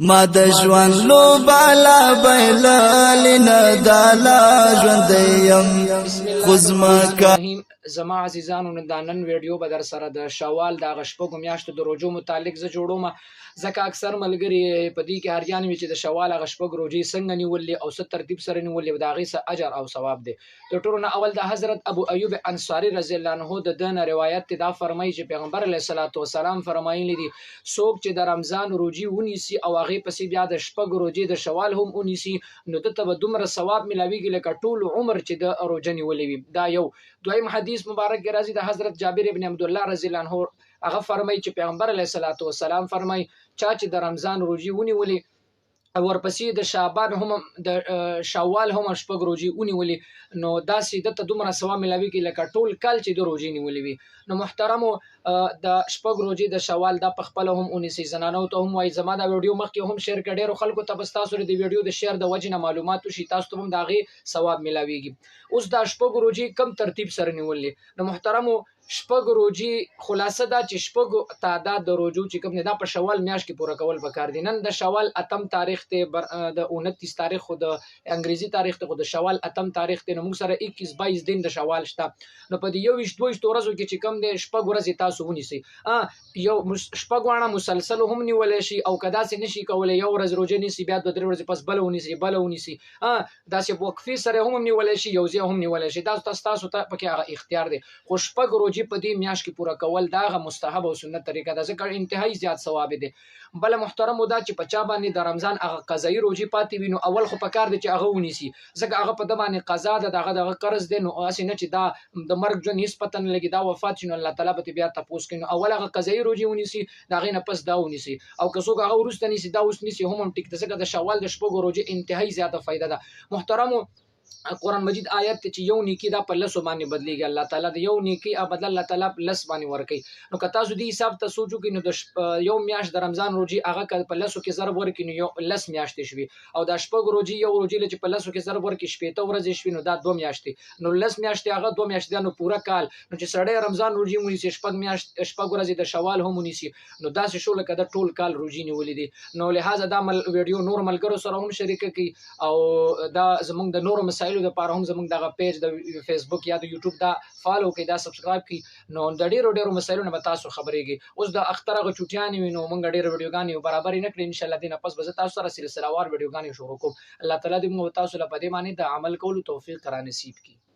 ما د ژوند لو بالا بلال نه دالا ژوند یم خزما کا زما عزیزانو نن ویډیو به در سره د شوال د غشپګو میاشتو د روزو متعلق ز جوړوم ځکه اکثر ملګری په دې کې هریان وی چې د شوال غشپګ روزي څنګه نیولې او ست ترتیب سره نیولې د هغه څه اجر او ثواب دی د ټولو نه اول د حضرت ابو ایوب انصاری رضی الله عنه د دنه روایت دا فرمایي چې پیغمبر علیه الصلاۃ والسلام فرمایلی دي څوک چې د رمضان روزي ونیسي او هغه پسې بیا د شپږ روزي د شوال هم ونیسي نو دته به دومره ثواب ملاويږي لکه ټول عمر چې د روزه نیولې وي دا یو دویم حدیث مبارک راځي د حضرت جابر ابن عبد الله رضی الله عنه هغه فرمایي چې پیغمبر علیه الصلاۃ والسلام فرمایي چې د رمضان روزي ونیولې ورپسې د شعبان هم د شوال هم شپږ روزي ونیولې نو دا سیده ته دومره ثواب ملاويږي لکه ټول کال چې د روزي نیولې وي نو محترمو د شپږ روزي د شوال د پخپل هم اونیسي زنانو ته هم وای زما دا ویډیو مخکې هم شیر کړي ډیرو خلکو ته بس تاسو د ویډیو د شیر د وجه نه معلومات شي تاسو ته هم داغي ثواب ملاويږي اوس د شپږ روزي کم ترتیب سره نیولې نو محترمو شپږ روزي خلاصه دا چې شپږ تعداد د روزو چې کوم نه دا په شوال میاشت کې پوره کول پکار دي نن د شوال اتم تاریخ ته د 29 تاریخ خو د انګریزي تاریخ ته خو د شوال اتم تاریخ ته نو موږ سره 21 22 دین د شوال شته نو په دې 22 ورځو کې چې کوم د شپږ ورځې تاسو ونیسي یو شپږ وانه مسلسل هم نیولې شي او کدا سي نشي کولای یو ورځ روزه نیسي بیا د درې ورځې پس بل ونیسي دا سي وقفي سره هم نیولې شي یو ځای هم نیولې شي دا تاسو ته پکې هغه اختیار دی خو شپږ په دې میاشت کې پوره کول دا غو مستحب او سنت طریقه ده ځکه انتهایی زیات ثواب دي بل محترم دا چې پچا باندې د رمضان هغه قضایي روزي پاتې وینو اول خو پکار دي چې هغه ونیسي ځکه هغه په د باندې قضا ده دغه قرض دي نو اسی نه چې دا د مرګ جو نسبتا لګي دا وفات شنو الله تعالی به بیا تاسو کینو اول هغه قضایي روزي ونیسي دا غینه پس دا ونیسي او که څوک هغه ورسته نیسي دا اوس نیسي هم ټیک ځکه د شوال د شپږ روزي انتهایی زیاته فائدہ ده محترم قرآن مجید آیت چې یو نیکی دا په لسو باندې بدلیږي الله تعالی د یو نیکی بدل الله تعالی لس باندې ورکي نو که تاسو دې حساب ته سوچو کې نو د یو میاشت د رمضان روزي هغه په لسو کې ضرب ورکي نو یو لس میاشتې شوي او د شپږ روزي یو روزي چې په لسو کې ضرب ورکي شپې ته ورځې شوي نو دا 2 میاشتې نو لس میاشتې هغه 2 میاشتې نو پورا کال نو چې سړی رمضان روزي مونږ شپږ ورځې د شوال هم ونیسي نو دا څه شو لکه د ټول کال روزي نیولې دي نو لہذا دا ویډیو نور ملګرو سره هم شریک کړئ او دا زموږ د نورو مسایلو لپاره هم زموږ دغه پیج د فیسبوک یا د یوټیوب دا فالو کړئ دا سبسکرایب کړئ نو د ډیرو مسایلو نه تاسو خبرېږي اوس د اختر غو چوټیانې وینو مونږ ډیرو ویډیوګانې برابر نه کړې ان شاء الله دینه پس به تاسو سره سلسله وار ویډیوګانې شروع کوم الله تعالی دې موږ تاسو لپاره دې باندې د عمل کولو توفیق را نصیب کړي